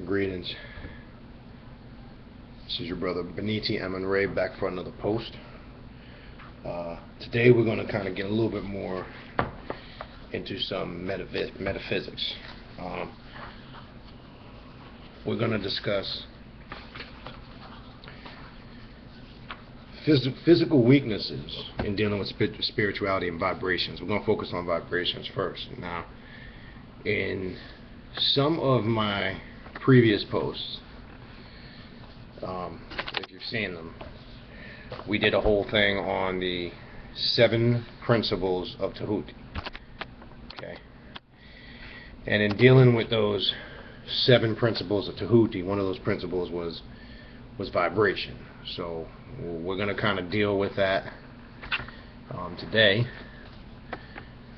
Greetings. This is your brother Beniti Ray back for another post. Today we're going to kind of get a little bit more into some metaphysics. We're going to discuss physical weaknesses in dealing with spirituality and vibrations. We're going to focus on vibrations first. Now, in some of my previous posts, if you've seen them, we did a whole thing on the 7 principles of Tahuti. Okay, and in dealing with those 7 principles of Tahuti, one of those principles was vibration. So we're going to kind of deal with that today,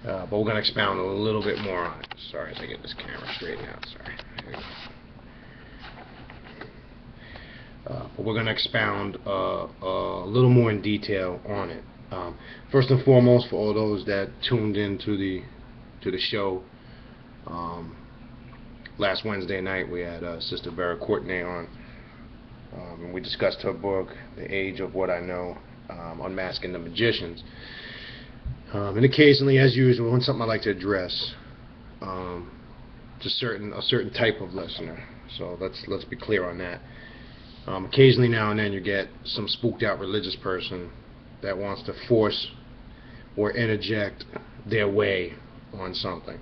but we're going to expound a little bit more on it. Sorry, as I get this camera straightened out. Sorry. There we go. But we're going to expound a little more in detail on it. First and foremost, for all those that tuned in to the show last Wednesday night, we had Sister Vera Courtney on, and we discussed her book, The Age of What I Know, Unmasking the Magicians. And occasionally, as usual, when something I like to address to a certain type of listener. So let's be clear on that. Occasionally, now and then, you get some spooked out religious person that wants to force or interject their way on something.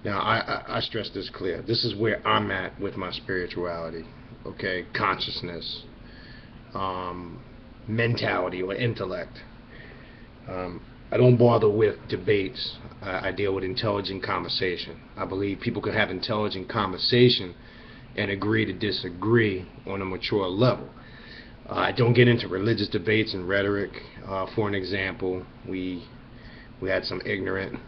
Now, I stress this clear. This is where I'm at with my spirituality. Okay, consciousness, mentality, or intellect. I don't bother with debates. I deal with intelligent conversation. I believe people can have intelligent conversation and agree to disagree on a mature level. I don't get into religious debates and rhetoric. For an example, we had some ignorant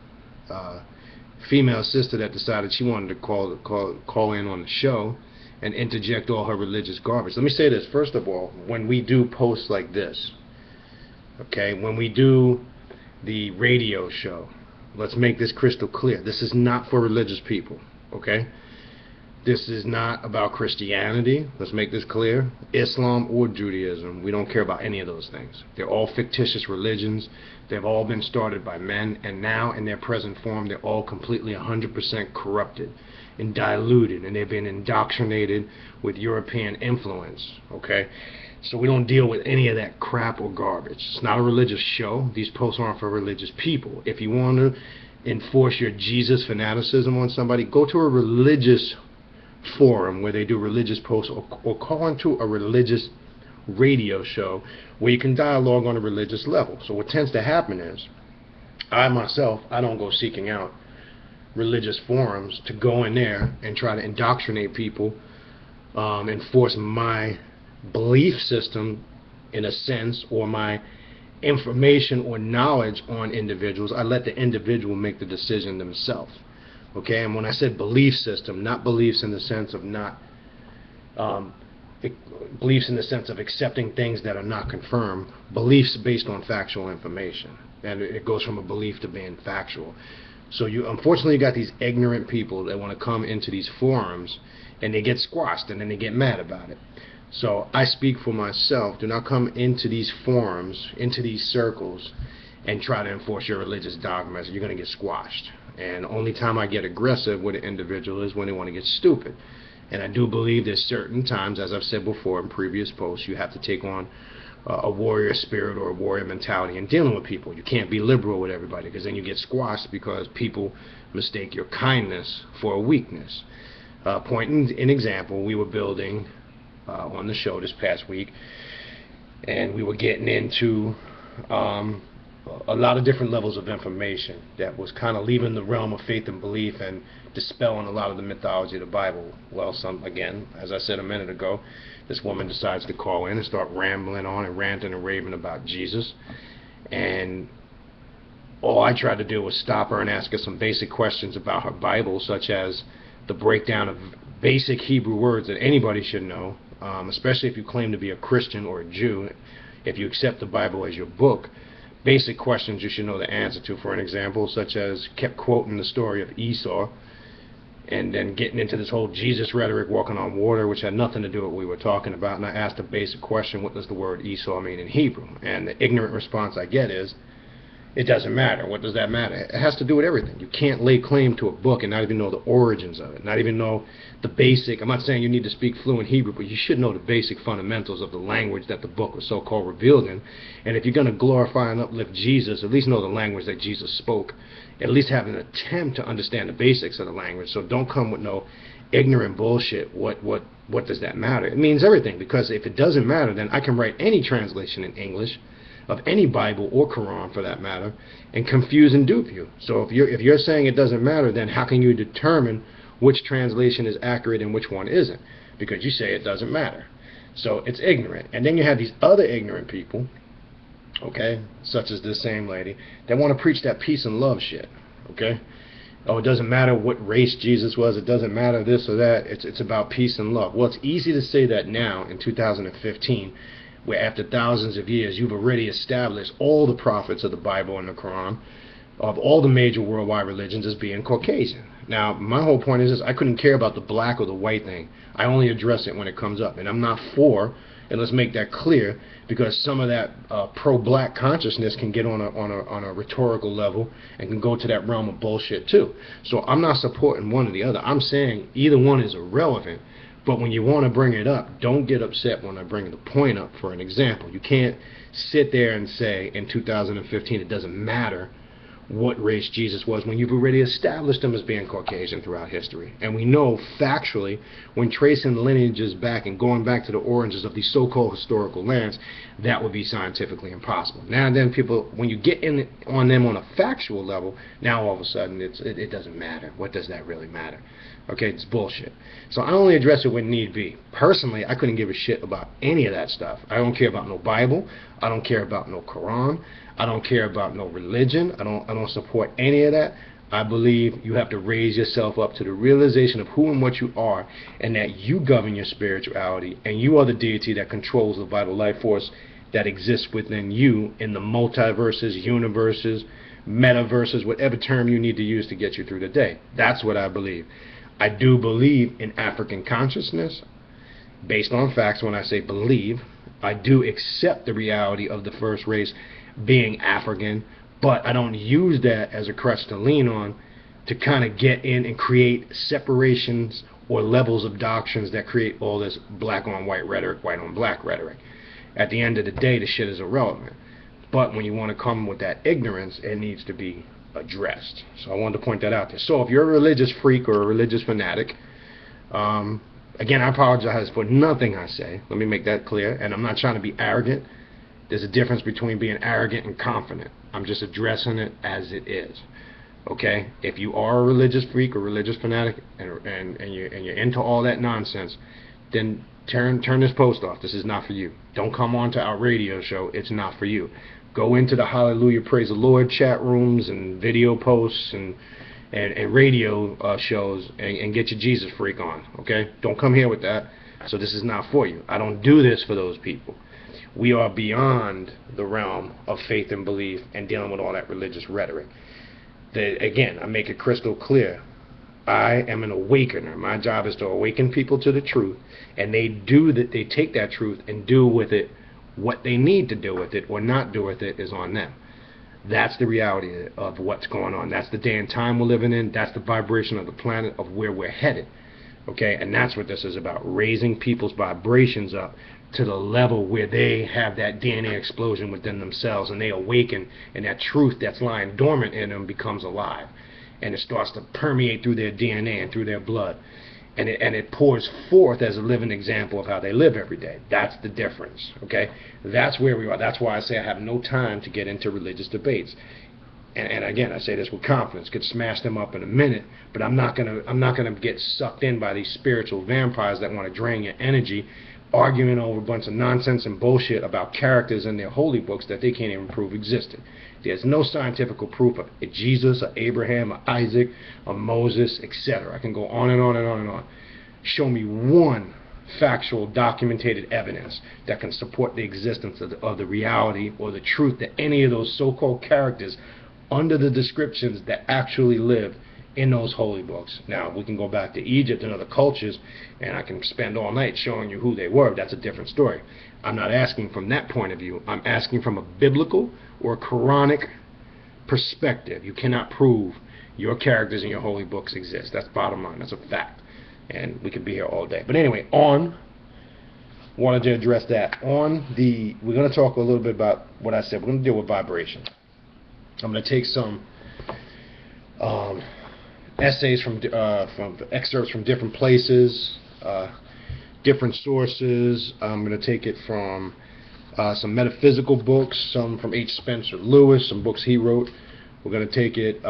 female sister that decided she wanted to call in on the show and interject all her religious garbage. Let me say this, first of all, when we do posts like this, okay, when we do the radio show, let's make this crystal clear. This is not for religious people, okay? This is not about Christianity. Let's make this clear. Islam or Judaism. We don't care about any of those things. They're all fictitious religions. They've all been started by men, and now in their present form, they're all completely 100% corrupted and diluted, and they've been indoctrinated with European influence. Okay? So we don't deal with any of that crap or garbage. It's not a religious show. These posts aren't for religious people. If you want to enforce your Jesus fanaticism on somebody, go to a religious forum where they do religious posts, or call into a religious radio show where you can dialogue on a religious level. So what tends to happen is, I myself, I don't go seeking out religious forums to go in there and try to indoctrinate people, enforce my belief system in a sense, or my information or knowledge on individuals. I let the individual make the decision themselves. Okay, and when I said belief system, not beliefs in the sense of beliefs in the sense of accepting things that are not confirmed, beliefs based on factual information, and it goes from a belief to being factual. So unfortunately, you got these ignorant people that want to come into these forums, and they get squashed, and then they get mad about it. So I speak for myself. Do not come into these forums, into these circles, and try to enforce your religious dogmas. You're going to get squashed. And the only time I get aggressive with an individual is when they want to get stupid. And I do believe there's certain times, as I've said before in previous posts, you have to take on a warrior spirit or a warrior mentality in dealing with people. You can't be liberal with everybody, because then you get squashed because people mistake your kindness for a weakness. Point in example, we were building on the show this past week, and we were getting into a lot of different levels of information that was kind of leaving the realm of faith and belief and dispelling a lot of the mythology of the Bible. Well, again, as I said a minute ago, this woman decides to call in and start rambling on and ranting and raving about Jesus, and all I tried to do was stop her and ask her some basic questions about her Bible, such as the breakdown of basic Hebrew words that anybody should know, especially if you claim to be a Christian or a Jew. If you accept the Bible as your book, basic questions you should know the answer to. For an example, such as kept quoting the story of Esau and then getting into this whole Jesus rhetoric, walking on water, which had nothing to do with what we were talking about. And I asked a basic question: what does the word Esau mean in Hebrew? And the ignorant response I get is, it doesn't matter. What does that matter? It has to do with everything. You can't lay claim to a book and not even know the origins of it, not even know the basic. I'm not saying you need to speak fluent Hebrew, but you should know the basic fundamentals of the language that the book was so-called revealed in. And if you're going to glorify and uplift Jesus, at least know the language that Jesus spoke. At least have an attempt to understand the basics of the language. So don't come with no ignorant bullshit. What does that matter? It means everything, because if it doesn't matter, then I can write any translation in English of any Bible or Quran for that matter, and confuse and dupe you. So if you're saying it doesn't matter, then how can you determine which translation is accurate and which one isn't? Because you say it doesn't matter. So it's ignorant. And then you have these other ignorant people, okay, such as this same lady, that want to preach that peace and love shit, okay? Oh, it doesn't matter what race Jesus was, it doesn't matter this or that, it's about peace and love. Well, it's easy to say that now in 2015, where after thousands of years you've already established all the prophets of the Bible and the Quran of all the major worldwide religions as being Caucasian. Now, my whole point is this: I couldn't care about the black or the white thing. I only address it when it comes up, and I'm not for, and let's make that clear, because some of that pro-black consciousness can get on a rhetorical level and can go to that realm of bullshit too. So I'm not supporting one or the other. I'm saying either one is irrelevant. But when you want to bring it up, don't get upset when I bring the point up. For an example, you can't sit there and say in 2015 it doesn't matter what race Jesus was when you've already established him as being Caucasian throughout history. And we know factually, when tracing lineages back and going back to the origins of these so-called historical lands, that would be scientifically impossible. Now and then people, when you get in on them on a factual level, now all of a sudden it doesn't matter. What does that really matter? Okay, it's bullshit. So I only address it when need be. Personally, I couldn't give a shit about any of that stuff. I don't care about no Bible. I don't care about no Quran. I don't care about no religion. I don't support any of that. I believe you have to raise yourself up to the realization of who and what you are, and that you govern your spirituality, and you are the deity that controls the vital life force that exists within you in the multiverses, universes, metaverses, whatever term you need to use to get you through the day. That's what I believe. I do believe in African consciousness based on facts. When I say believe, I do accept the reality of the first race being African, but I don't use that as a crutch to lean on to kind of get in and create separations or levels of doctrines that create all this black on white rhetoric, white on black rhetoric. At the end of the day, the shit is irrelevant. But when you want to come with that ignorance, it needs to be addressed. So I wanted to point that out there. So if you're a religious freak or a religious fanatic, again, I apologize for nothing I say. Let me make that clear. And I'm not trying to be arrogant. There's a difference between being arrogant and confident. I'm just addressing it as it is. Okay? If you are a religious freak or religious fanatic and you're into all that nonsense, then turn this post off. This is not for you. Don't come on to our radio show. It's not for you. Go into the Hallelujah Praise the Lord chat rooms and video posts and radio shows and get your Jesus freak on. Okay? Don't come here with that. So this is not for you. I don't do this for those people. We are beyond the realm of faith and belief and dealing with all that religious rhetoric. Again, I make it crystal clear. I am an awakener. My job is to awaken people to the truth, and they take that truth and do with it what they need to do with it, or not do with it is on them. That's the reality of what's going on. That's the day and time we're living in. That's the vibration of the planet, of where we're headed. Okay, and that's what this is about, raising people's vibrations up to the level where they have that DNA explosion within themselves, and they awaken, and that truth that's lying dormant in them becomes alive, and it starts to permeate through their DNA and through their blood, and it pours forth as a living example of how they live every day. That's the difference. Okay, that's where we are. That's why I say I have no time to get into religious debates. And again, I say this with confidence. Could smash them up in a minute, but I'm not gonna get sucked in by these spiritual vampires that want to drain your energy, arguing over a bunch of nonsense and bullshit about characters in their holy books that they can't even prove existed. There's no scientific proof of Jesus or Abraham or Isaac or Moses, etc. I can go on and on and on and on. Show me one factual, documented evidence that can support the existence of the reality or the truth that any of those so-called characters under the descriptions that actually lived in those holy books. Now, we can go back to Egypt and other cultures, and I can spend all night showing you who they were. That's a different story. I'm not asking from that point of view. I'm asking from a biblical or a Quranic perspective. You cannot prove your characters in your holy books exist. That's bottom line. That's a fact. And we could be here all day. But anyway, wanted to address that. We're going to talk a little bit about what I said. We're going to deal with vibration. I'm going to take some essays from excerpts from different places, different sources. I'm going to take it from some metaphysical books, some from H. Spencer Lewis, some books he wrote. We're going to take it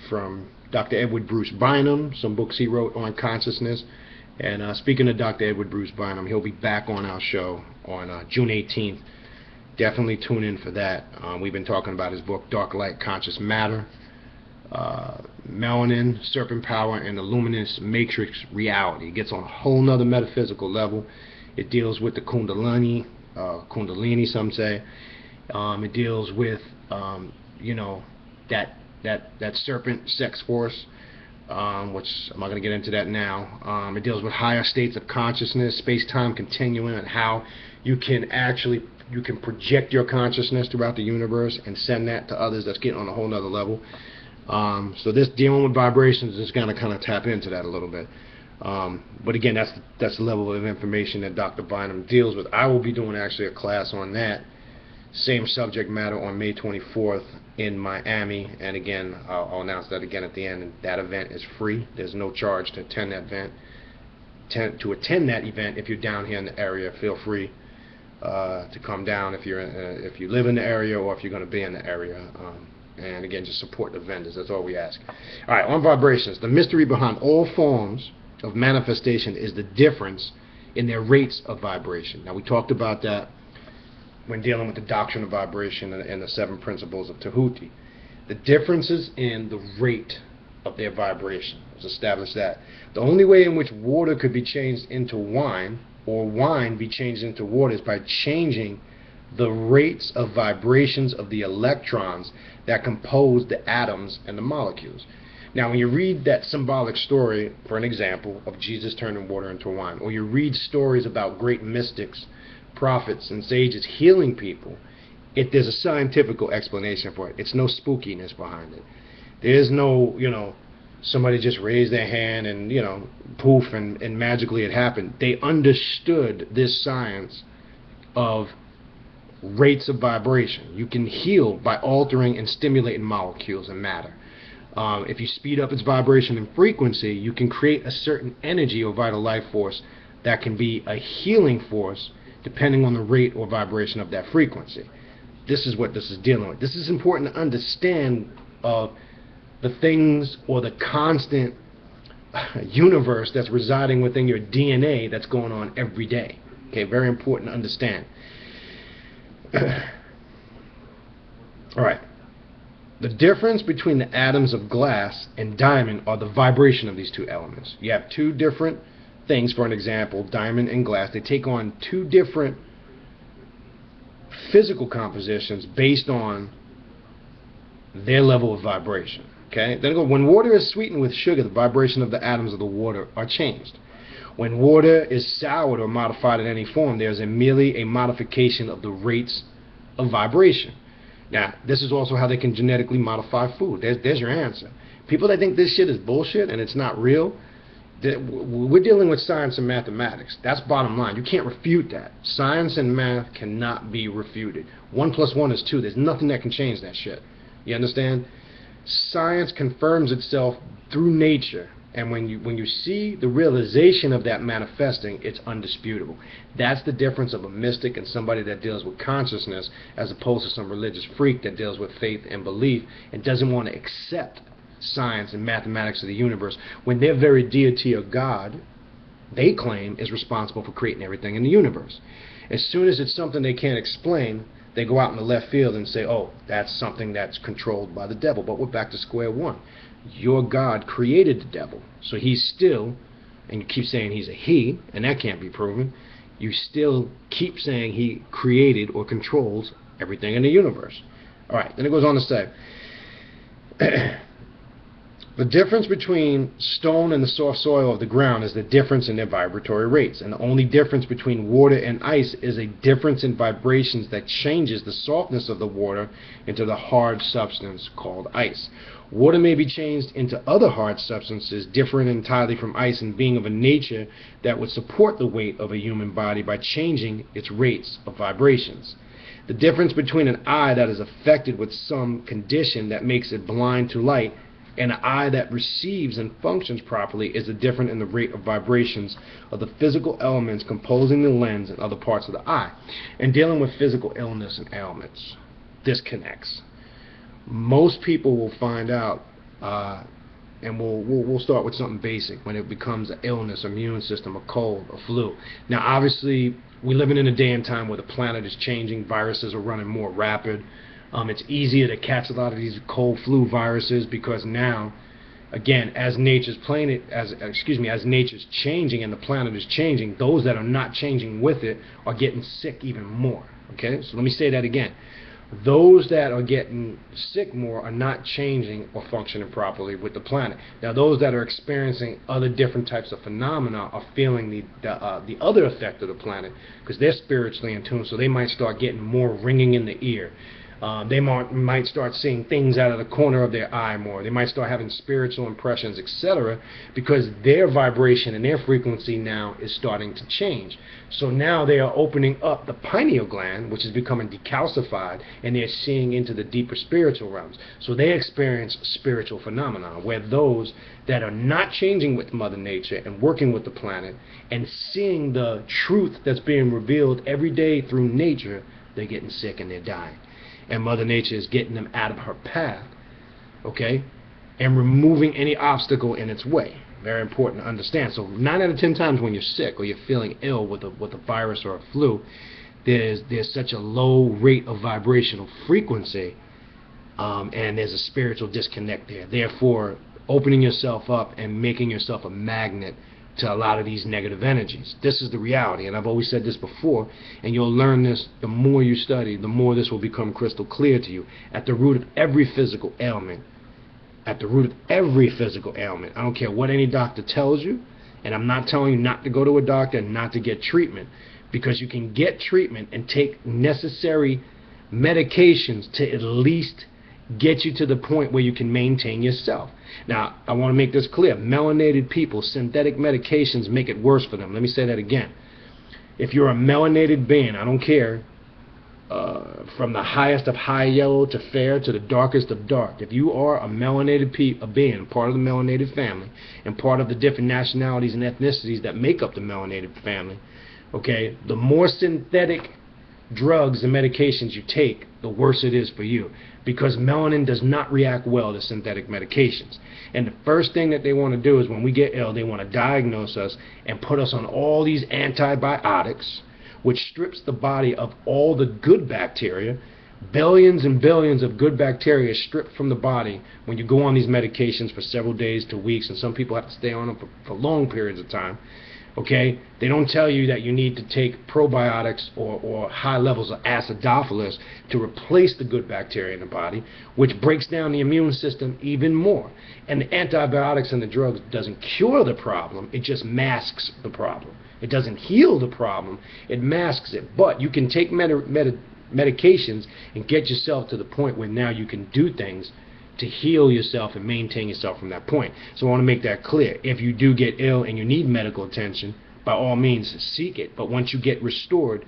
from Dr. Edward Bruce Bynum, some books he wrote on consciousness. And speaking of Dr. Edward Bruce Bynum, he'll be back on our show on June 18th. Definitely tune in for that. We've been talking about his book, Dark Light, Conscious Matter, Melanin, Serpent Power, and the Luminous Matrix Reality. It gets on a whole nother metaphysical level. It deals with the Kundalini, some say. It deals with, that serpent sex force, which I'm not going to get into that now. It deals with higher states of consciousness, space-time continuum, and how you can project your consciousness throughout the universe and send that to others. That's getting on a whole nother level. So this dealing with vibrations is going to kind of tap into that a little bit. But again, that's the level of information that Dr. Bynum deals with. I will be doing actually a class on that same subject matter on May 24th in Miami, and again, I'll announce that again at the end. That event is free. There's no charge to attend that event. To attend that event, if you're down here in the area, feel free to come down if you live in the area or if you're going to be in the area. And again, just support the vendors. That's all we ask. All right, on vibrations. The mystery behind all forms of manifestation is the difference in their rates of vibration. Now, we talked about that when dealing with the doctrine of vibration and the 7 principles of Tahuti. The differences in the rate of their vibration. Let's establish that. The only way in which water could be changed into wine, or wine be changed into water, is by changing the rates of vibrations of the electrons that compose the atoms and the molecules. Now, when you read that symbolic story, for an example, of Jesus turning water into wine, or you read stories about great mystics, prophets, and sages healing people, there's a scientific explanation for it. It's no spookiness behind it. There's no, somebody just raised their hand and, poof, and magically it happened. They understood this science of rates of vibration. You can heal by altering and stimulating molecules and matter. If you speed up its vibration and frequency, you can create a certain energy or vital life force that can be a healing force depending on the rate or vibration of that frequency. This is what this is dealing with. This is important to understand of the things or the constant universe that's residing within your DNA that's going on every day. Okay, very important to understand. Alright. The difference between the atoms of glass and diamond are the vibration of these two elements. You have two different things, for an example, diamond and glass. They take on two different physical compositions based on their level of vibration. Okay? Then when water is sweetened with sugar, the vibration of the atoms of the water are changed. When water is soured or modified in any form, there's merely a modification of the rates of vibration. Now, this is also how they can genetically modify food. There's your answer. People that think this shit is bullshit and it's not real, we're dealing with science and mathematics. That's bottom line. You can't refute that. Science and math cannot be refuted. 1 + 1 is 2. There's nothing that can change that shit. You understand? Science confirms itself through nature. And when you see the realization of that manifesting, it's undisputable. That's the difference of a mystic and somebody that deals with consciousness, as opposed to some religious freak that deals with faith and belief and doesn't want to accept science and mathematics of the universe when their very deity or God, they claim, is responsible for creating everything in the universe. As soon as it's something they can't explain, they go out in the left field and say, oh, that's something that's controlled by the devil. But we're back to square one. Your God created the devil, so he's still, and you keep saying he's a he, and that can't be proven, you still keep saying he created or controls everything in the universe. Alright, then it goes on to say, The difference between stone and the soft soil of the ground is the difference in their vibratory rates. And the only difference between water and ice is a difference in vibrations that changes the softness of the water into the hard substance called ice. Water may be changed into other hard substances different entirely from ice and being of a nature that would support the weight of a human body by changing its rates of vibrations. The difference between an eye that is affected with some condition that makes it blind to light and an eye that receives and functions properly is the difference in the rate of vibrations of the physical elements composing the lens and other parts of the eye. And dealing with physical illness and ailments, disconnects. Most people will find out, and we'll start with something basic, when it becomes an illness, immune system, a cold, a flu. Now obviously we're living in a day and time where the planet is changing, viruses are running more rapid. It's easier to catch a lot of these cold flu viruses because now, again, as nature's as nature's changing and the planet is changing, those that are not changing with it are getting sick even more. Okay, so let me say that again. Those that are getting sick more are not changing or functioning properly with the planet. Now those that are experiencing other different types of phenomena are feeling the other effect of the planet because they're spiritually in tune, so they might start getting more ringing in the ear. They might start seeing things out of the corner of their eye more. They might start having spiritual impressions, etc., because their vibration and their frequency now is starting to change. So now they are opening up the pineal gland, which is becoming decalcified, and they're seeing into the deeper spiritual realms. So they experience spiritual phenomena, where those that are not changing with Mother Nature and working with the planet and seeing the truth that's being revealed every day through nature, they're getting sick and they're dying. And Mother Nature is getting them out of her path, okay, and removing any obstacle in its way. Very important to understand. So 9 out of 10 times when you're sick or you're feeling ill with a virus or a flu, there's such a low rate of vibrational frequency, and there's a spiritual disconnect there. Therefore, opening yourself up and making yourself a magnet to a lot of these negative energies. This is the reality, and I've always said this before, and you'll learn this the more you study, the more this will become crystal clear to you. At the root of every physical ailment, I don't care what any doctor tells you, and I'm not telling you not to go to a doctor and not to get treatment, because you can get treatment and take necessary medications to at least get you to the point where you can maintain yourself. Now, I want to make this clear. Melanated people, synthetic medications make it worse for them. Let me say that again. If you're a melanated being, I don't care, from the highest of high yellow to fair to the darkest of dark, if you are a melanated being, part of the melanated family, and part of the different nationalities and ethnicities that make up the melanated family, okay, the more synthetic drugs and medications you take, the worse it is for you, because melanin does not react well to synthetic medications. And the first thing that they want to do is when we get ill, they want to diagnose us and put us on all these antibiotics, which strips the body of all the good bacteria. Billions and billions of good bacteria stripped from the body when you go on these medications for several days to weeks, and some people have to stay on them for long periods of time. Okay, they don't tell you that you need to take probiotics or high levels of acidophilus to replace the good bacteria in the body, which breaks down the immune system even more. And the antibiotics and the drugs doesn't cure the problem, it just masks the problem. It doesn't heal the problem, it masks it. But you can take medications and get yourself to the point where now you can do things to heal yourself and maintain yourself from that point. So I want to make that clear. If you do get ill and you need medical attention, by all means seek it. But once you get restored,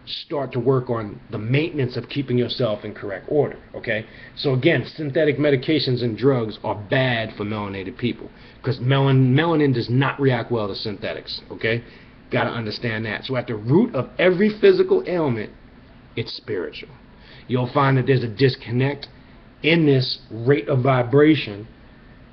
start to work on the maintenance of keeping yourself in correct order. Okay? So again, synthetic medications and drugs are bad for melanated people because melanin does not react well to synthetics. Okay? Got to understand that. So at the root of every physical ailment, it's spiritual. You'll find that there's a disconnect in this rate of vibration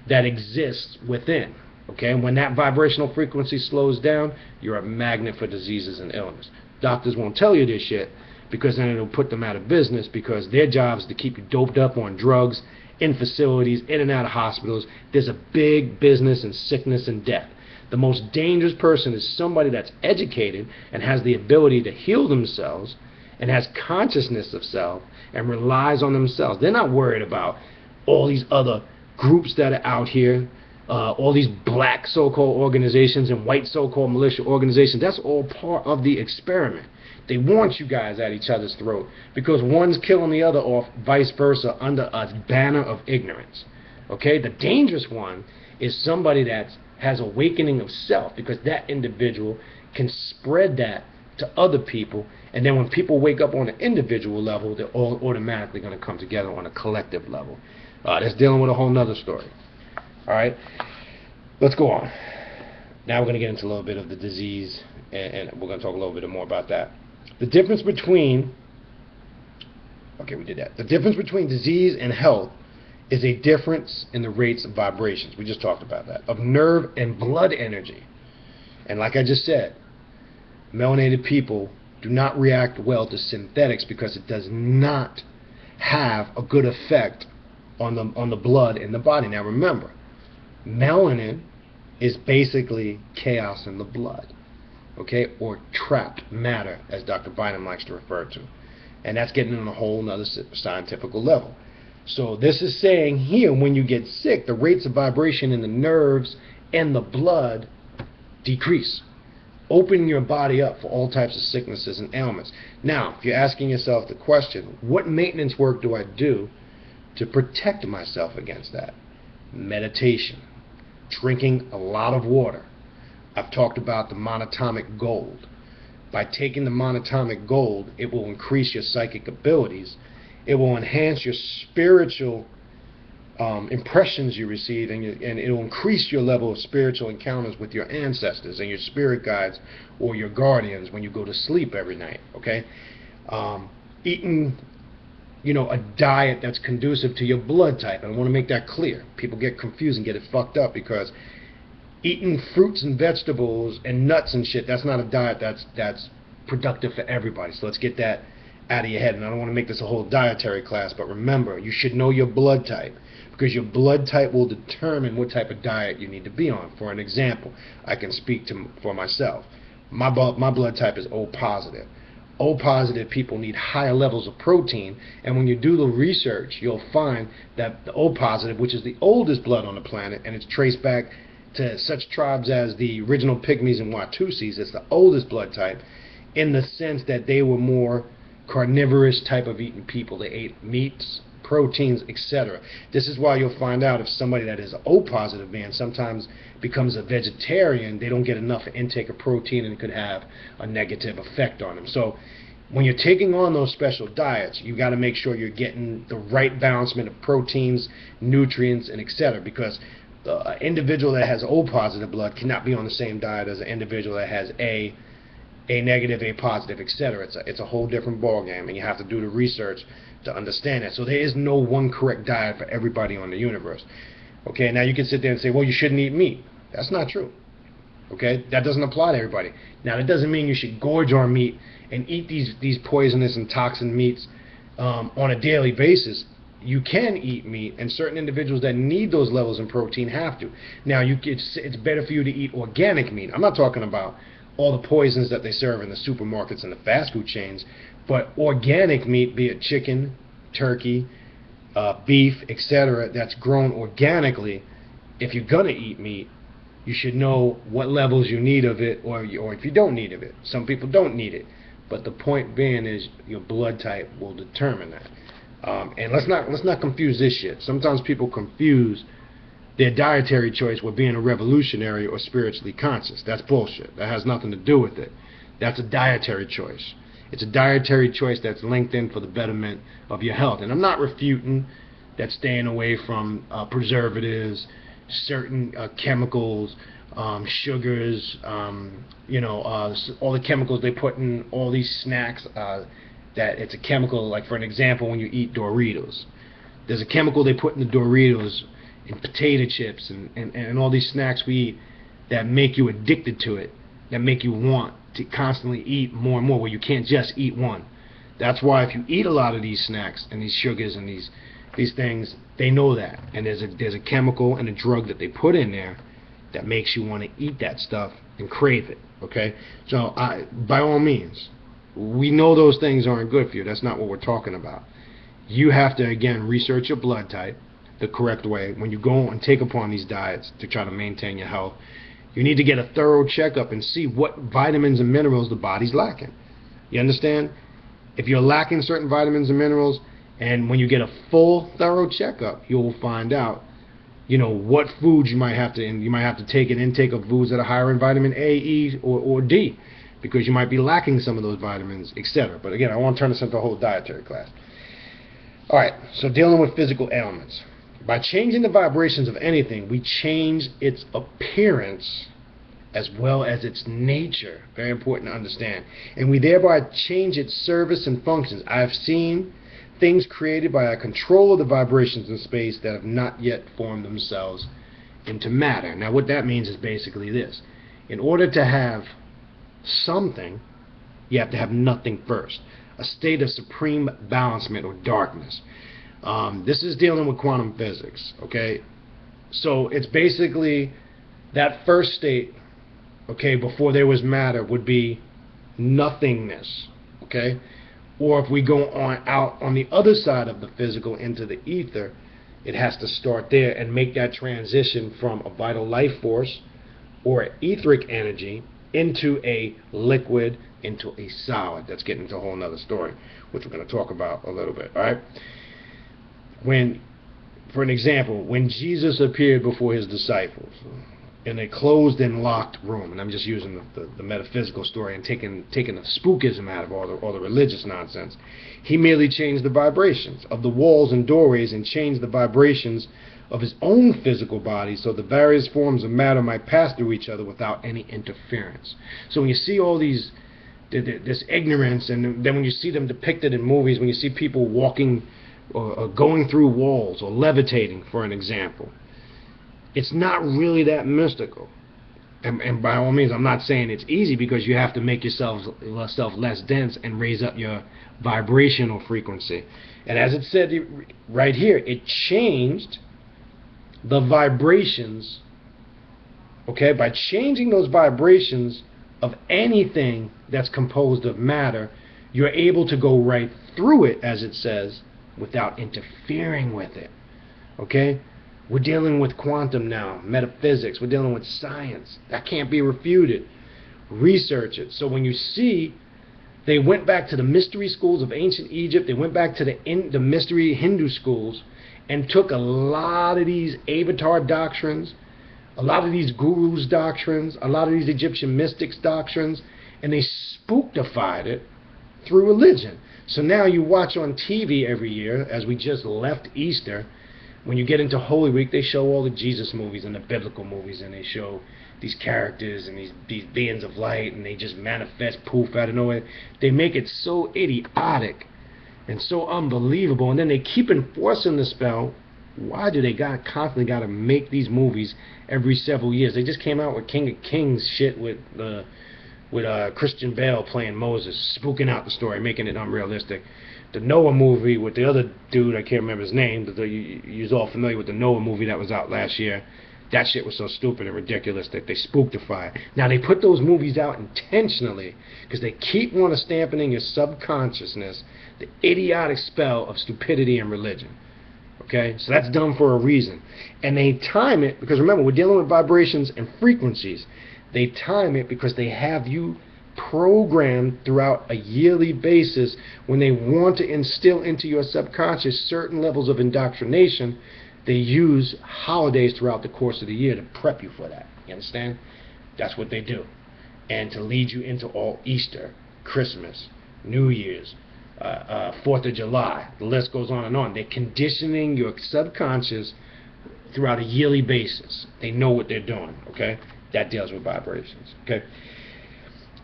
that exists within. Okay, and when that vibrational frequency slows down, you're a magnet for diseases and illness. Doctors won't tell you this shit because then it'll put them out of business, because their job is to keep you doped up on drugs, in facilities, in and out of hospitals. There's a big business in sickness and death. The most dangerous person is somebody that's educated and has the ability to heal themselves and has consciousness of self and relies on themselves. They're not worried about all these other groups that are out here, all these black so-called organizations and white so-called militia organizations, that's all part of the experiment. They want you guys at each other's throat because one's killing the other off, vice versa, under a banner of ignorance. Okay? The dangerous one is somebody that has awakening of self, because that individual can spread that to other people, and then when people wake up on an individual level, they're all automatically going to come together on a collective level. That's dealing with a whole nother story. Alright? Let's go on. Now we're going to get into a little bit of the disease, and we're going to talk a little bit more about that. The difference between, okay, we did that. The difference between disease and health is a difference in the rates of vibrations. We just talked about that. Of nerve and blood energy. And like I just said, melanated people do not react well to synthetics because it does not have a good effect on the blood in the body. Now remember, melanin is basically chaos in the blood. Okay, or trapped matter, as Dr. Bynum likes to refer to. And that's getting on a whole nother scientific level. So this is saying here, when you get sick, the rates of vibration in the nerves and the blood decrease. Open your body up for all types of sicknesses and ailments. Now, if you're asking yourself the question, what maintenance work do I do to protect myself against that? Meditation. Drinking a lot of water. I've talked about the monatomic gold. By taking the monatomic gold, it will increase your psychic abilities. It will enhance your spiritual impressions you receive, and it will increase your level of spiritual encounters with your ancestors and your spirit guides or your guardians when you go to sleep every night. Okay, eating, a diet that's conducive to your blood type. And I want to make that clear. People get confused and get it fucked up because eating fruits and vegetables and nuts and shit, that's not a diet that's productive for everybody. So let's get that out of your head. And I don't want to make this a whole dietary class, but remember, you should know your blood type, because your blood type will determine what type of diet you need to be on. For an example, I can speak for myself. My blood type is O positive. O positive people need higher levels of protein, and when you do the research, you'll find that the O positive, which is the oldest blood on the planet, and it's traced back to such tribes as the original Pygmies and Watusis, it's the oldest blood type, in the sense that they were more carnivorous type of eating people. They ate meats, proteins, etc. This is why you'll find out if somebody that is O positive man sometimes becomes a vegetarian, they don't get enough intake of protein, and it could have a negative effect on them. So when you're taking on those special diets, you got to make sure you're getting the right balancement of proteins, nutrients, and etc. Because an individual that has O positive blood cannot be on the same diet as an individual that has A negative, A positive, etc. It's a whole different ballgame, and you have to do the research to understand that. So there is no one correct diet for everybody on the universe. Okay, now you can sit there and say, well, you shouldn't eat meat. That's not true. Okay, that doesn't apply to everybody. Now, that doesn't mean you should gorge on meat and eat these poisonous and toxin meats on a daily basis. You can eat meat, and certain individuals that need those levels in protein have to. Now, it's better for you to eat organic meat. I'm not talking about all the poisons that they serve in the supermarkets and the fast food chains, but organic meat, be it chicken, turkey, beef, etc., that's grown organically. If you're going to eat meat, you should know what levels you need of it, or if you don't need of it. Some people don't need it, but the point being is your blood type will determine that. And let's not confuse this shit. Sometimes people confuse their dietary choice with being a revolutionary or spiritually conscious. That's bullshit. That has nothing to do with it. That's a dietary choice. It's a dietary choice that's linked in for the betterment of your health. And I'm not refuting that staying away from preservatives, certain chemicals, sugars, all the chemicals they put in all these snacks, that it's a chemical. Like, for an example, when you eat Doritos, there's a chemical they put in the Doritos and potato chips and all these snacks we eat that make you addicted to it, that make you want to constantly eat more and more, where you can't just eat one. That's why if you eat a lot of these snacks and these sugars and these things, they know that, and there's a chemical and a drug that they put in there that makes you want to eat that stuff and crave it. Okay, so by all means, we know those things aren't good for you. That's not what we're talking about. You have to, again, research your blood type, the correct way, when you go and take upon these diets to try to maintain your health, you need to get a thorough checkup and see what vitamins and minerals the body's lacking. You understand? If you're lacking certain vitamins and minerals, and when you get a full, thorough checkup, you'll find out, you know, what foods you might have to, and you might have to take an intake of foods that are higher in vitamin A, E, or D, because you might be lacking some of those vitamins, etc. But again, I want to turn this into a whole dietary class. All right, so dealing with physical ailments. By changing the vibrations of anything, we change its appearance as well as its nature. Very important to understand. And we thereby change its service and functions. I've seen things created by a control of the vibrations in space that have not yet formed themselves into matter. Now what that means is basically this. In order to have something, you have to have nothing first. A state of supreme balancement or darkness. This is dealing with quantum physics, okay? So it's basically that first state, okay, before there was matter, would be nothingness, okay? Or if we go on out on the other side of the physical into the ether, it has to start there and make that transition from a vital life force or an etheric energy into a liquid, into a solid. That's getting into a whole nother story, which we're going to talk about a little bit, all right? When, for an example, when Jesus appeared before his disciples in a closed and locked room, and I'm just using the metaphysical story and taking the spookism out of all the religious nonsense, he merely changed the vibrations of the walls and doorways and changed the vibrations of his own physical body so the various forms of matter might pass through each other without any interference. So when you see all these, this ignorance, and then when you see them depicted in movies, when you see people walking or going through walls or levitating, for an example, it's not really that mystical. And by all means, I'm not saying it's easy, because you have to make yourself less dense and raise up your vibrational frequency. And as it said right here, it changed the vibrations, okay? By changing those vibrations of anything that's composed of matter, you're able to go right through it, as it says, without interfering with it, okay? We're dealing with quantum now, metaphysics. We're dealing with science. That can't be refuted. Research it. So when you see, they went back to the mystery schools of ancient Egypt, they went back to the mystery Hindu schools, and took a lot of these avatar doctrines, a lot of these gurus doctrines, a lot of these Egyptian mystics doctrines, and they spooktified it through religion. So now you watch on TV every year, as we just left Easter, when you get into Holy Week, they show all the Jesus movies and the biblical movies, and they show these characters and these beings of light, and they just manifest poof out of nowhere. They make it so idiotic and so unbelievable, and then they keep enforcing the spell. Why do they constantly got to make these movies every several years? They just came out with King of Kings shit with Christian Bale playing Moses, spooking out the story, making it unrealistic. The Noah movie with the other dude, I can't remember his name, but you're all familiar with the Noah movie that was out last year. That shit was so stupid and ridiculous that they spooktified. Now they put those movies out intentionally because they keep wanting to stamp it in your subconsciousness the idiotic spell of stupidity and religion. Okay, so that's done for a reason. And they time it, because remember, we're dealing with vibrations and frequencies. They time it because they have you programmed throughout a yearly basis. When they want to instill into your subconscious certain levels of indoctrination, they use holidays throughout the course of the year to prep you for that. You understand? That's what they do. And to lead you into all Easter, Christmas, New Year's, 4th of July, the list goes on and on. They're conditioning your subconscious throughout a yearly basis. They know what they're doing, okay? That deals with vibrations, okay?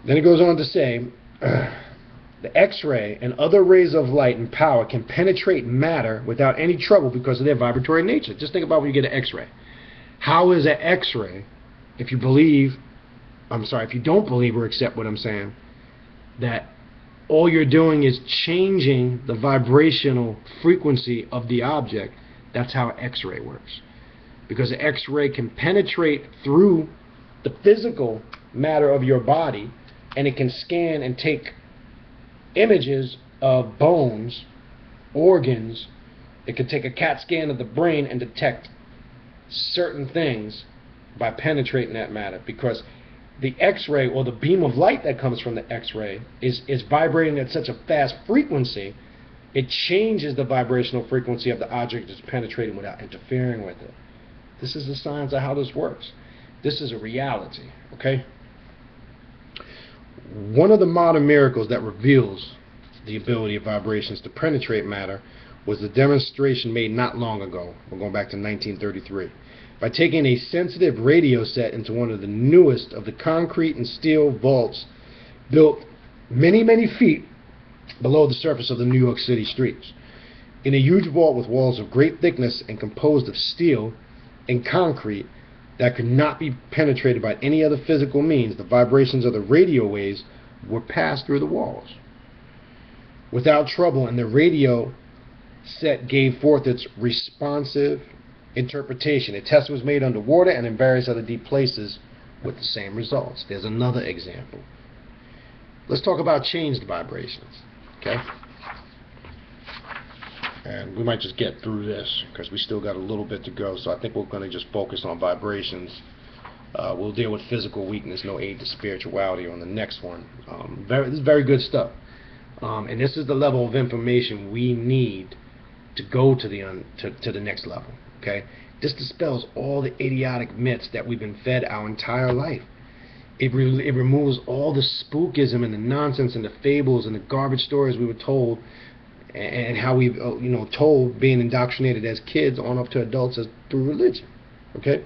Then it goes on to say, the X-ray and other rays of light and power can penetrate matter without any trouble because of their vibratory nature. Just think about when you get an X-ray. How is an X-ray, if you don't believe or accept what I'm saying, that all you're doing is changing the vibrational frequency of the object? That's how an X-ray works. Because an X-ray can penetrate through the physical matter of your body, and it can scan and take images of bones, organs, It could take a CAT scan of the brain and detect certain things by penetrating that matter, because the X-ray or the beam of light that comes from the X-ray is vibrating at such a fast frequency, it changes the vibrational frequency of the object it's penetrating without interfering with it. This is the science of how this works. This is a reality, okay? One of the modern miracles that reveals the ability of vibrations to penetrate matter was the demonstration made not long ago. We're going back to 1933. By taking a sensitive radio set into one of the newest of the concrete and steel vaults built many, many feet below the surface of the New York City streets. In a huge vault with walls of great thickness and composed of steel and concrete that could not be penetrated by any other physical means, the vibrations of the radio waves were passed through the walls without trouble, and the radio set gave forth its responsive interpretation. A test was made underwater and in various other deep places with the same results. There's another example. Let's talk about changed vibrations, okay? And we might just get through this because we still got a little bit to go, so I think we're going to just focus on vibrations. We'll deal with physical weakness, no aid to spirituality on the next one. This is very good stuff. And this is the level of information we need to go to the next level. Okay, this dispels all the idiotic myths that we've been fed our entire life. It removes all the spookism and the nonsense and the fables and the garbage stories we were told, and how we've told, being indoctrinated as kids on up to adults as through religion. Okay,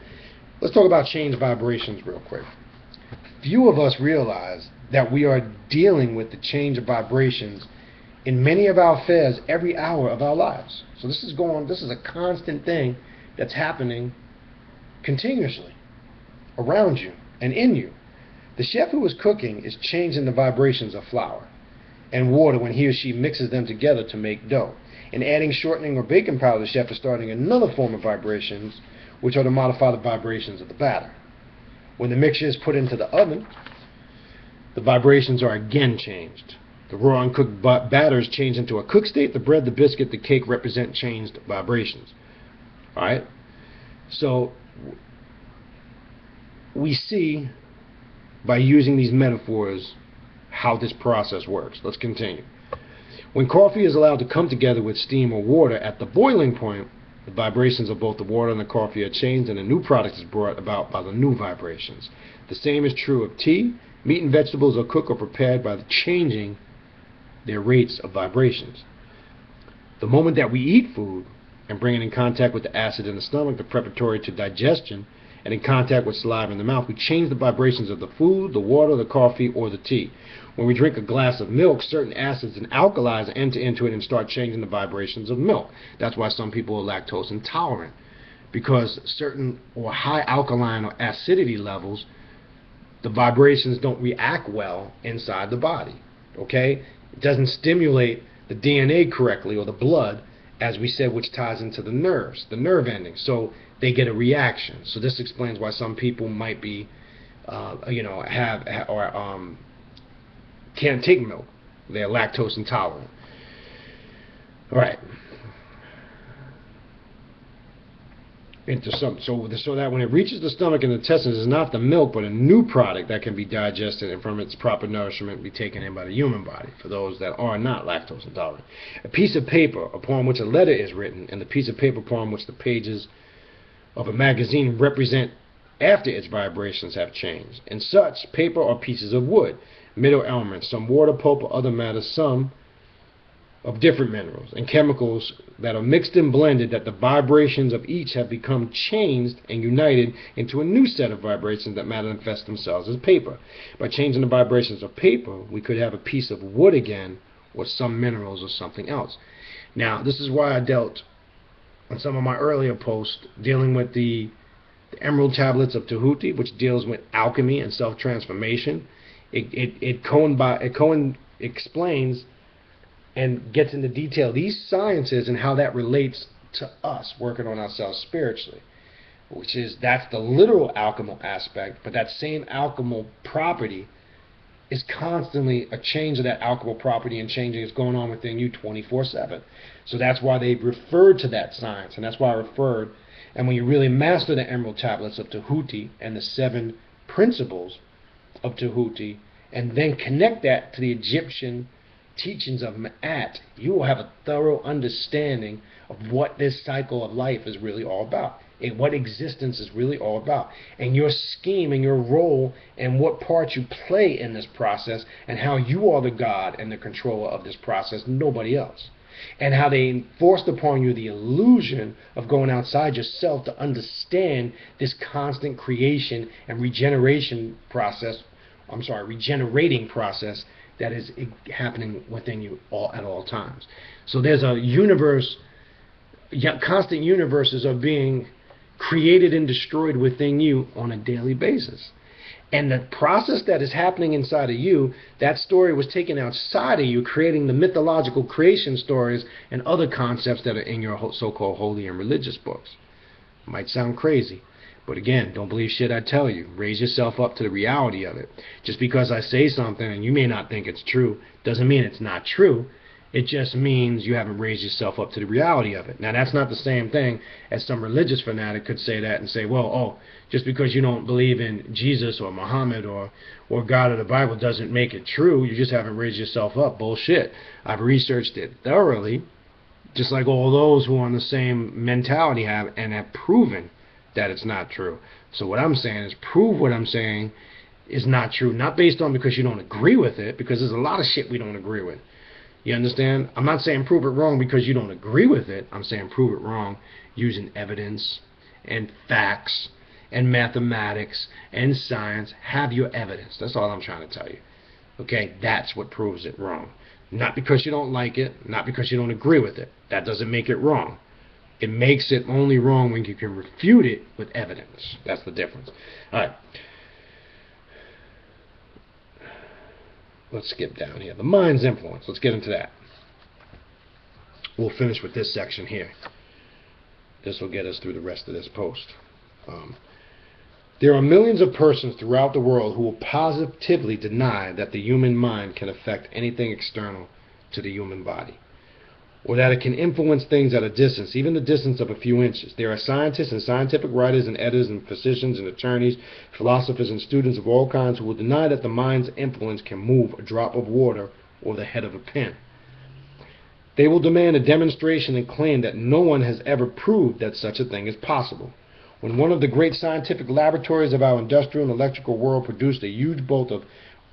let's talk about changed vibrations real quick. Few of us realize that we are dealing with the change of vibrations in many of our affairs every hour of our lives. So this is a constant thing that's happening continuously around you and in you. The chef who is cooking is changing the vibrations of flour and water when he or she mixes them together to make dough. And adding shortening or baking powder, the chef is starting another form of vibrations, which are to modify the vibrations of the batter. When the mixture is put into the oven, the vibrations are again changed. The raw uncooked batter is changed into a cooked state. The bread, the biscuit, the cake represent changed vibrations. Alright? So, we see, by using these metaphors, how this process works. Let's continue. When coffee is allowed to come together with steam or water at the boiling point, the vibrations of both the water and the coffee are changed, and a new product is brought about by the new vibrations. The same is true of tea. Meat and vegetables are cooked or prepared by changing their rates of vibrations. The moment that we eat food and bring it in contact with the acid in the stomach, the preparatory to digestion, and in contact with saliva in the mouth, we change the vibrations of the food, the water, the coffee, or the tea. When we drink a glass of milk, certain acids and alkalis enter into it and start changing the vibrations of milk. That's why some people are lactose intolerant, because certain or high alkaline or acidity levels, the vibrations don't react well inside the body. Okay? It doesn't stimulate the DNA correctly or the blood, as we said, which ties into the nerves, the nerve endings. So they get a reaction. So this explains why some people might be, can't take milk. They're lactose intolerant. All right. So that when it reaches the stomach and the intestines, it's not the milk, but a new product that can be digested and from its proper nourishment be taken in by the human body, for those that are not lactose intolerant. A piece of paper upon which a letter is written, and the piece of paper upon which the pages of a magazine represent after its vibrations have changed. And such paper are pieces of wood, mineral elements, some water, pulp, or other matter, some of different minerals and chemicals that are mixed and blended, that the vibrations of each have become changed and united into a new set of vibrations that manifest themselves as paper. By changing the vibrations of paper, we could have a piece of wood again, or some minerals, or something else. Now, this is why I dealt on some of my earlier posts dealing with the Emerald Tablets of Tahuti, which deals with alchemy and self-transformation. It explains and gets into detail these sciences and how that relates to us working on ourselves spiritually, that's the literal alchemical aspect, but that same alchemical property is constantly a change of that alchemical property, and changing is going on within you 24/7. So that's why they referred to that science, and that's why I referred. And when you really master the Emerald Tablets of Tahuti and the 7 principles of Tahuti, and then connect that to the Egyptian teachings of Ma'at, you will have a thorough understanding of what this cycle of life is really all about, and what existence is really all about, and your scheme and your role, and what part you play in this process, and how you are the God and the controller of this process, nobody else. And how they enforced upon you the illusion of going outside yourself to understand this constant creation and regenerating process that is happening within you at all times. So there's a universe, constant universes are being created and destroyed within you on a daily basis. And the process that is happening inside of you, that story was taken outside of you, creating the mythological creation stories and other concepts that are in your so-called holy and religious books. Might sound crazy, but again, don't believe shit I tell you. Raise yourself up to the reality of it. Just because I say something and you may not think it's true, doesn't mean it's not true. It just means you haven't raised yourself up to the reality of it. Now, that's not the same thing as some religious fanatic could say that and say, well, oh, just because you don't believe in Jesus or Muhammad or God or the Bible doesn't make it true. You just haven't raised yourself up. Bullshit. I've researched it thoroughly, just like all those who are on the same mentality have, and have proven that it's not true. So what I'm saying is prove what I'm saying is not true, not based on because you don't agree with it, because there's a lot of shit we don't agree with. You understand? I'm not saying prove it wrong because you don't agree with it. I'm saying prove it wrong using evidence and facts and mathematics and science. Have your evidence. That's all I'm trying to tell you. Okay? That's what proves it wrong. Not because you don't like it, not because you don't agree with it. That doesn't make it wrong. It makes it only wrong when you can refute it with evidence. That's the difference. All right. Let's skip down here. The mind's influence. Let's get into that. We'll finish with this section here. This will get us through the rest of this post. There are millions of persons throughout the world who will positively deny that the human mind can affect anything external to the human body, or that it can influence things at a distance, even the distance of a few inches. There are scientists and scientific writers and editors and physicians and attorneys, philosophers and students of all kinds who will deny that the mind's influence can move a drop of water or the head of a pin. They will demand a demonstration and claim that no one has ever proved that such a thing is possible. When one of the great scientific laboratories of our industrial and electrical world produced a huge bolt of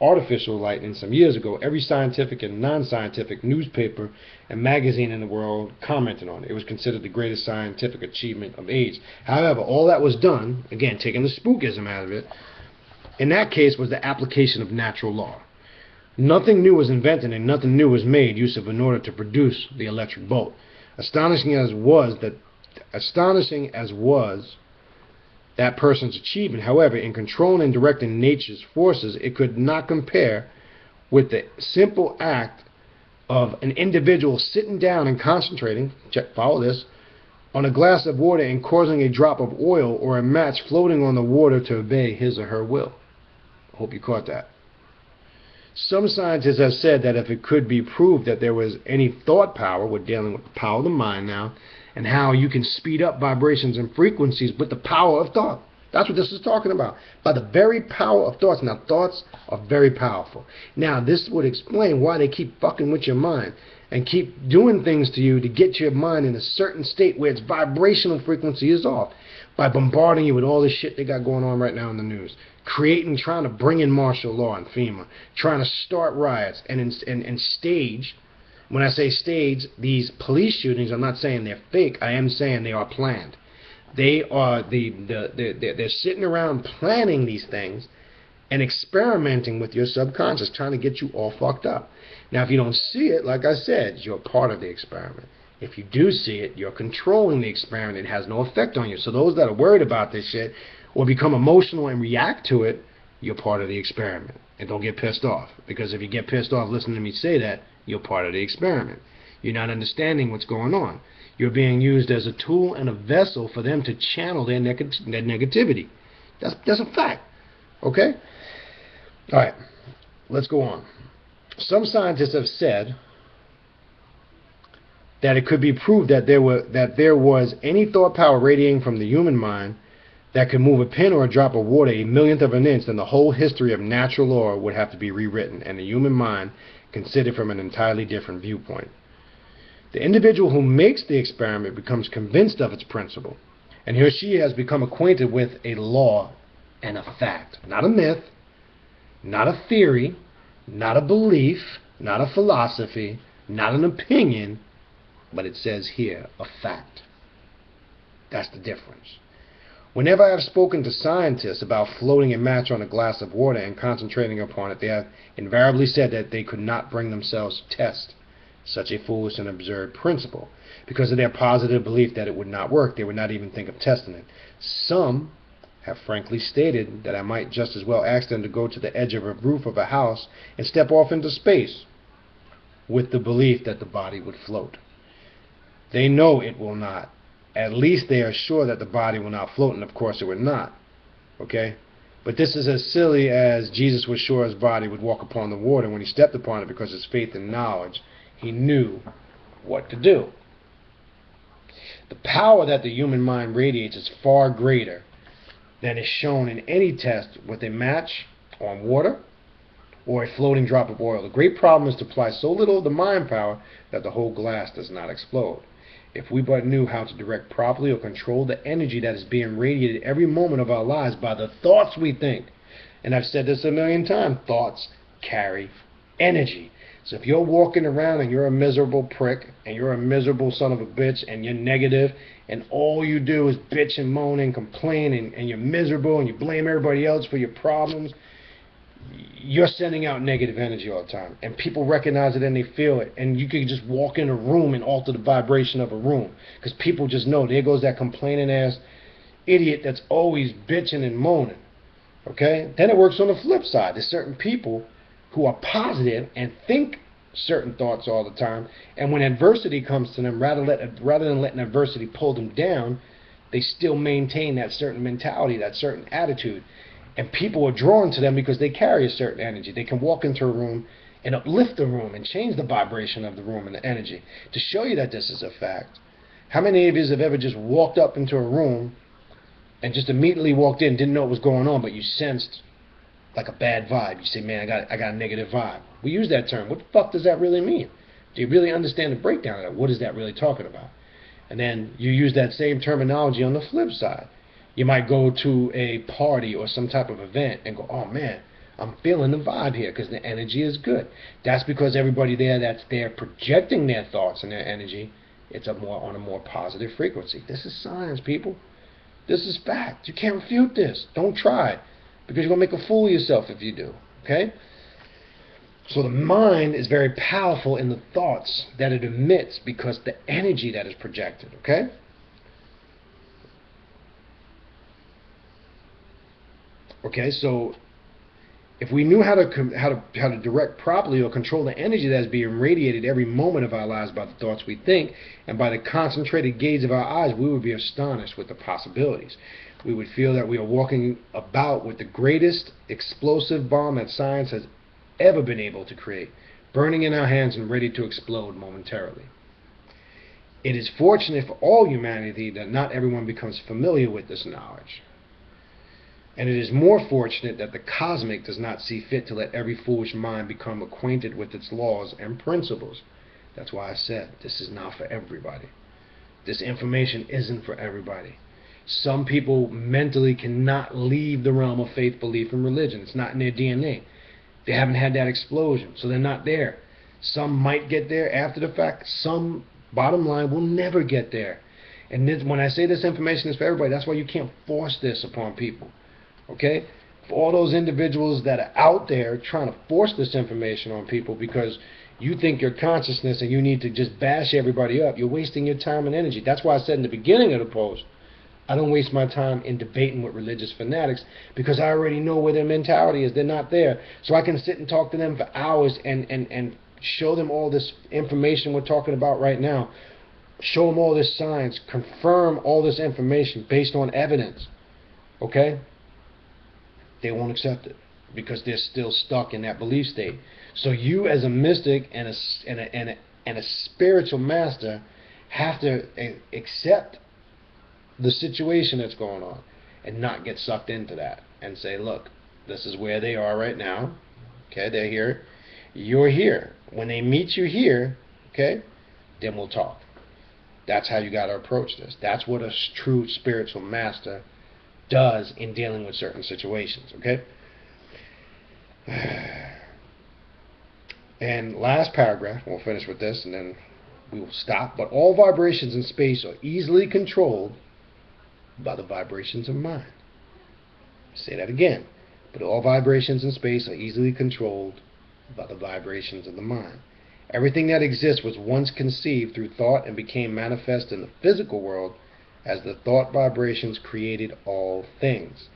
artificial lightning some years ago, every scientific and non-scientific newspaper and magazine in the world commented on it. It was considered the greatest scientific achievement of age. However, all that was done, again, taking the spookism out of it, in that case was the application of natural law. Nothing new was invented and nothing new was made use of in order to produce the electric bolt. Astonishing as was that person's achievement, however, in controlling and directing nature's forces, it could not compare with the simple act of an individual sitting down and concentrating, follow this, on a glass of water and causing a drop of oil or a match floating on the water to obey his or her will. I hope you caught that. Some scientists have said that if it could be proved that there was any thought power, we're dealing with the power of the mind now, and how you can speed up vibrations and frequencies with the power of thought. That's what this is talking about. By the very power of thoughts. Now, thoughts are very powerful. Now, this would explain why they keep fucking with your mind and keep doing things to you to get your mind in a certain state where its vibrational frequency is off, by bombarding you with all this shit they got going on right now in the news, trying to bring in martial law and FEMA, trying to start riots and stage. When I say stage, these police shootings, I'm not saying they're fake. I am saying they are planned. They are they're sitting around planning these things and experimenting with your subconscious, trying to get you all fucked up. Now, if you don't see it, like I said, you're part of the experiment. If you do see it, you're controlling the experiment. It has no effect on you. So those that are worried about this shit or become emotional and react to it, you're part of the experiment. And don't get pissed off. Because if you get pissed off listening to me say that, you're part of the experiment. You're not understanding what's going on. You're being used as a tool and a vessel for them to channel their negativity. That's a fact. Okay? All right. let's go on. Some scientists have said that it could be proved that there was any thought power radiating from the human mind that could move a pin or a drop of water a millionth of an inch, then the whole history of natural law would have to be rewritten, and the human mind considered from an entirely different viewpoint. The individual who makes the experiment becomes convinced of its principle, and he or she has become acquainted with a law and a fact. Not a myth, not a theory, not a belief, not a philosophy, not an opinion, but it says here, a fact. That's the difference. Whenever I have spoken to scientists about floating a match on a glass of water and concentrating upon it, they have invariably said that they could not bring themselves to test such a foolish and absurd principle. Because of their positive belief that it would not work, they would not even think of testing it. Some have frankly stated that I might just as well ask them to go to the edge of a roof of a house and step off into space with the belief that the body would float. They know it will not. At least they are sure that the body will not float, and of course it would not. Okay? But this is as silly as Jesus was sure his body would walk upon the water when he stepped upon it, because his faith and knowledge, he knew what to do. The power that the human mind radiates is far greater than is shown in any test with a match on water or a floating drop of oil. The great problem is to apply so little of the mind power that the whole glass does not explode. If we but knew how to direct properly or control the energy that is being radiated every moment of our lives by the thoughts we think. And I've said this a million times, thoughts carry energy. So if you're walking around and you're a miserable prick and you're a miserable son of a bitch and you're negative and all you do is bitch and moan and complain and you're miserable and you blame everybody else for your problems, you're sending out negative energy all the time, and people recognize it and they feel it. And you can just walk in a room and alter the vibration of a room, because people just know there goes that complaining ass idiot that's always bitching and moaning. Okay? Then it works on the flip side. There's certain people who are positive and think certain thoughts all the time, and when adversity comes to them, rather than letting adversity pull them down, they still maintain that certain mentality, that certain attitude. And people are drawn to them because they carry a certain energy. They can walk into a room and uplift the room and change the vibration of the room and the energy. To show you that this is a fact, how many of you have ever just walked up into a room and just immediately walked in, didn't know what was going on, but you sensed like a bad vibe? You say, man, I got a negative vibe. We use that term. What the fuck does that really mean? Do you really understand the breakdown of that? What is that really talking about? And then you use that same terminology on the flip side. You might go to a party or some type of event and go, oh man, I'm feeling the vibe here because the energy is good. That's because everybody there that's there projecting their thoughts and their energy, it's on a more positive frequency. This is science, people. This is fact. You can't refute this. Don't try, because you're going to make a fool of yourself if you do. Okay? So the mind is very powerful in the thoughts that it emits because the energy that is projected. Okay? Okay, so if we knew how to direct properly or control the energy that is being radiated every moment of our lives by the thoughts we think and by the concentrated gaze of our eyes, we would be astonished with the possibilities. We would feel that we are walking about with the greatest explosive bomb that science has ever been able to create, burning in our hands and ready to explode momentarily. It is fortunate for all humanity that not everyone becomes familiar with this knowledge. And it is more fortunate that the cosmic does not see fit to let every foolish mind become acquainted with its laws and principles. That's why I said this is not for everybody. This information isn't for everybody. Some people mentally cannot leave the realm of faith, belief, and religion. It's not in their DNA. They haven't had that explosion, so they're not there. Some might get there after the fact. Some, bottom line, will never get there. And this, when I say this information is for everybody, that's why you can't force this upon people. Okay? For all those individuals that are out there trying to force this information on people because you think your consciousness and you need to just bash everybody up, you're wasting your time and energy. That's why I said in the beginning of the post, I don't waste my time in debating with religious fanatics because I already know where their mentality is. They're not there. So I can sit and talk to them for hours and show them all this information we're talking about right now. Show them all this science. Confirm all this information based on evidence. Okay? They won't accept it because they're still stuck in that belief state. So you, as a mystic and a spiritual master, have to accept the situation that's going on and not get sucked into that, and say, look, this is where they are right now. Okay, they're here. You're here. When they meet you here, okay, then we'll talk. That's how you got to approach this. That's what a true spiritual master does in dealing with certain situations, okay? And last paragraph, we'll finish with this and then we will stop. But all vibrations in space are easily controlled by the vibrations of mind. Say that again. But all vibrations in space are easily controlled by the vibrations of the mind. Everything that exists was once conceived through thought and became manifest in the physical world as the thought vibrations created all things.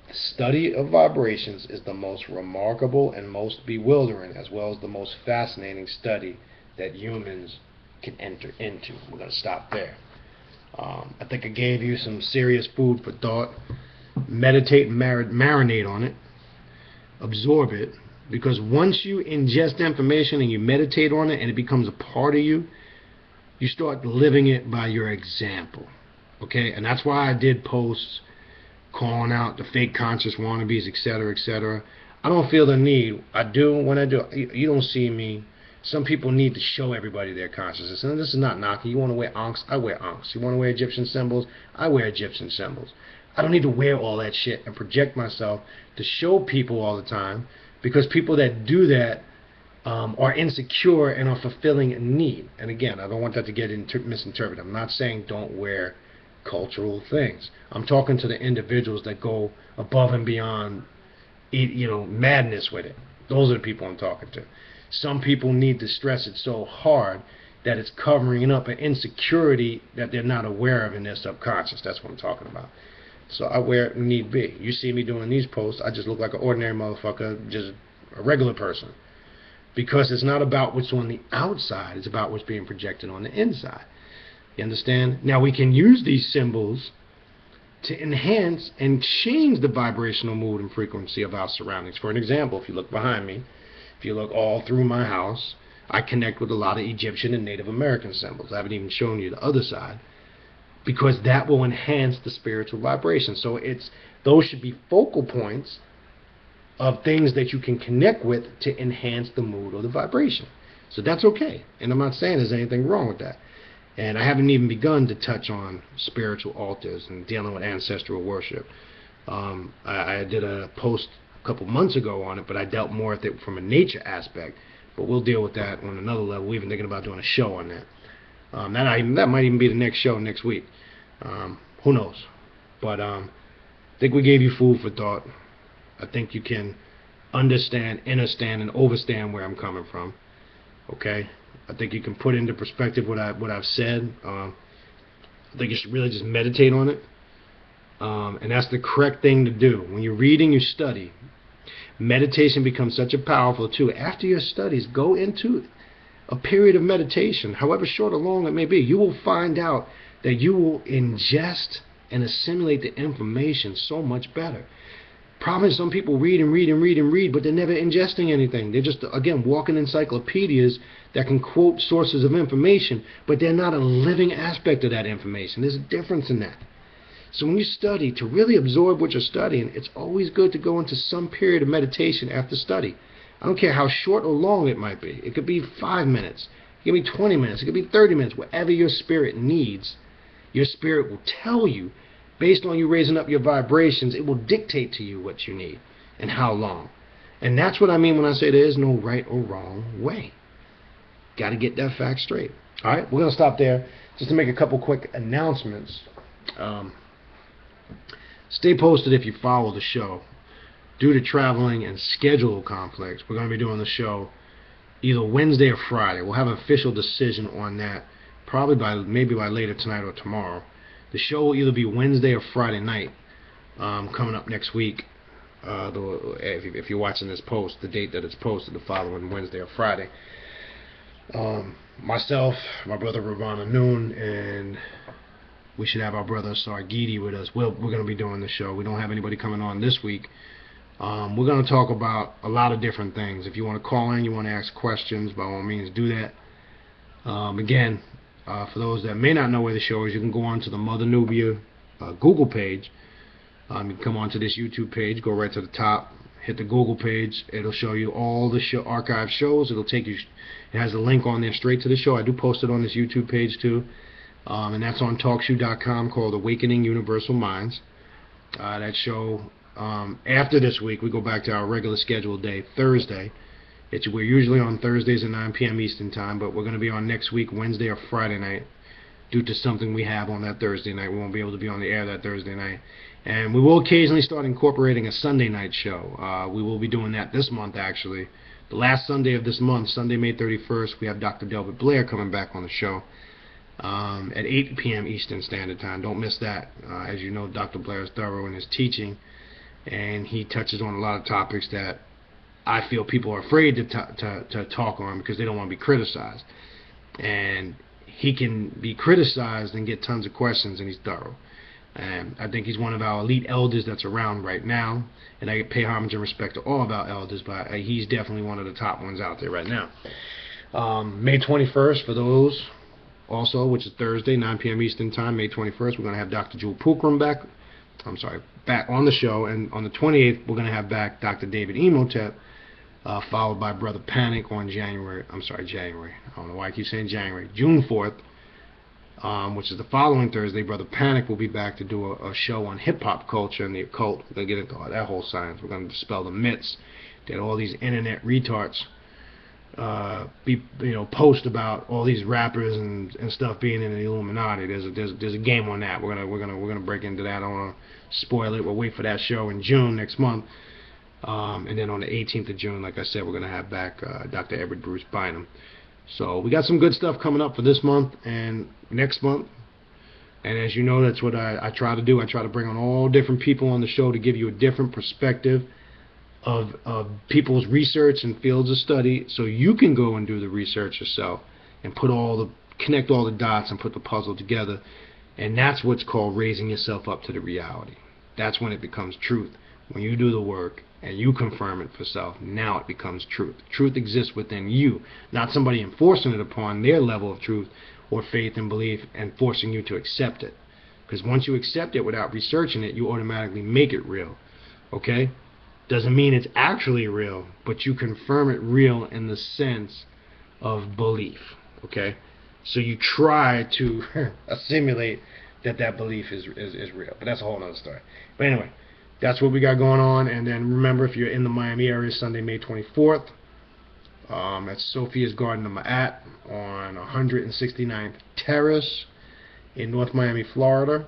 The study of vibrations is the most remarkable and most bewildering, as well as the most fascinating study that humans can enter into. We're going to stop there. I think I gave you some serious food for thought. Meditate, marinate on it, absorb it, because once you ingest information and you meditate on it and it becomes a part of you, you start living it by your example. Okay, and that's why I did posts calling out the fake conscious wannabes, etc., etc. I don't feel the need. I do when I do. You don't see me. Some people need to show everybody their consciousness. And this is not knocking. You want to wear ankhs? I wear ankhs. You want to wear Egyptian symbols? I wear Egyptian symbols. I don't need to wear all that shit and project myself to show people all the time, because people that do that are insecure and are fulfilling a need. And again, I don't want that to get misinterpreted. I'm not saying don't wear cultural things. I'm talking to the individuals that go above and beyond, madness with it. Those are the people I'm talking to. Some people need to stress it so hard that it's covering up an insecurity that they're not aware of in their subconscious. That's what I'm talking about. So I wear it need be. You see me doing these posts, I just look like an ordinary motherfucker, just a regular person. Because it's not about what's on the outside, it's about what's being projected on the inside. You understand? Now we can use these symbols to enhance and change the vibrational mood and frequency of our surroundings. For an example, if you look behind me, if you look all through my house, I connect with a lot of Egyptian and Native American symbols. I haven't even shown you the other side, because that will enhance the spiritual vibration. So those should be focal points of things that you can connect with to enhance the mood or the vibration. So that's okay. And I'm not saying there's anything wrong with that. And I haven't even begun to touch on spiritual altars and dealing with ancestral worship. I did a post a couple months ago on it, but I dealt more with it from a nature aspect. But we'll deal with that on another level. We're even thinking about doing a show on that. That might even be the next show next week. Who knows? But I think we gave you food for thought. I think you can understand, understand, and overstand where I'm coming from. Okay? I think you can put into perspective what I've said. I think you should really just meditate on it. And that's the correct thing to do. When you read and you study, meditation becomes such a powerful tool. After your studies, go into a period of meditation, however short or long it may be. You will find out that you will ingest and assimilate the information so much better. Problem is, some people read and read and read and read, but they're never ingesting anything. They're just, again, walking encyclopedias that can quote sources of information, but they're not a living aspect of that information. There's a difference in that. So when you study, to really absorb what you're studying, it's always good to go into some period of meditation after study. I don't care how short or long it might be. It could be 5 minutes. It could be 20 minutes. It could be 30 minutes. Whatever your spirit needs, your spirit will tell you. Based on you raising up your vibrations, it will dictate to you what you need and how long. And that's what I mean when I say there is no right or wrong way. Got to get that fact straight. All right, we're going to stop there just to make a couple quick announcements. Stay posted if you follow the show. Due to traveling and schedule conflicts, we're going to be doing the show either Wednesday or Friday. We'll have an official decision on that probably maybe by later tonight or tomorrow. The show will either be Wednesday or Friday night coming up next week. If you're watching this post, the date that it's posted, the following Wednesday or Friday. Myself, my brother Ravana Noon, and we should have our brother Sargidi with us. We're going to be doing the show. We don't have anybody coming on this week. We're going to talk about a lot of different things. If you want to call in, you want to ask questions, by all means do that. Again, for those that may not know where the show is, you can go on to the Mother Nubia Google page. You can come onto this YouTube page, go right to the top, hit the Google page. It'll show you all the archive shows. It'll take you, it has a link on there straight to the show. I do post it on this YouTube page too, and that's on talkshoe.com, called Awakening Universal Minds. That show, after this week, we go back to our regular scheduled day, Thursday. We're usually on Thursdays at 9 p.m. Eastern time, but we're going to be on next week, Wednesday or Friday night, due to something we have on that Thursday night. We won't be able to be on the air that Thursday night. And we will occasionally start incorporating a Sunday night show. We will be doing that this month, actually. The last Sunday of this month, Sunday, May 31st, we have Dr. Delbert Blair coming back on the show at 8 p.m. Eastern Standard Time. Don't miss that. As you know, Dr. Blair is thorough in his teaching, and he touches on a lot of topics that I feel people are afraid to talk on because they don't want to be criticized. And he can be criticized and get tons of questions, and he's thorough. And I think he's one of our elite elders that's around right now, and I pay homage and respect to all of our elders, but he's definitely one of the top ones out there right now. May 21st, for those also, which is Thursday, 9 p.m. Eastern Time, May 21st, we're going to have Dr. Jewel Pookrum back on the show, and on the 28th, we're going to have back Dr. David Emotep, followed by Brother Panic on January. I don't know why I keep saying January. June 4th. Which is the following Thursday, Brother Panic will be back to do a show on hip-hop culture and the occult. We're going to get into all that whole science. We're going to dispel the myths that all these internet retards post about all these rappers and stuff being in the Illuminati. There's a game on that. We're gonna break into that. I don't want to spoil it. We'll wait for that show in June next month. And then on the 18th of June, like I said, we're going to have back Dr. Edward Bruce Bynum. So we got some good stuff coming up for this month and next month. And as you know, that's what I try to do. I try to bring on all different people on the show to give you a different perspective of people's research and fields of study, so you can go and do the research yourself and connect all the dots and put the puzzle together. And that's what's called raising yourself up to the reality. That's when it becomes truth. When you do the work and you confirm it for self, now it becomes truth. Truth exists within you, not somebody enforcing it upon their level of truth or faith and belief and forcing you to accept it. Because once you accept it without researching it, you automatically make it real. Okay? Doesn't mean it's actually real, but you confirm it real in the sense of belief. Okay? So you try to assimilate that belief is real. But that's a whole other story. But anyway, that's what we got going on. And then remember, if you're in the Miami area, Sunday, May 24th, at Sophia's Garden of Ma'at on 169th Terrace in North Miami, Florida.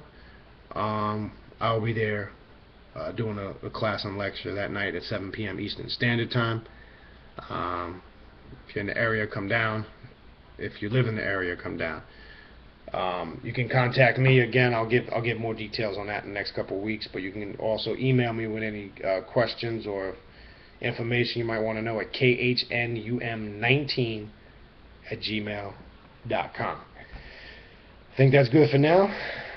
I'll be there doing a class and lecture that night at 7 p.m. Eastern Standard Time. If you're in the area, come down. If you live in the area, come down. You can contact me again. I'll give more details on that in the next couple of weeks. But you can also email me with any questions or information you might want to know at khnum19@gmail.com. I think that's good for now.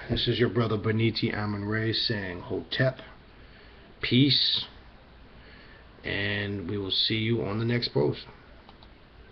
This is your brother Beniti Amun-Ray saying Hotep, peace, and we will see you on the next post.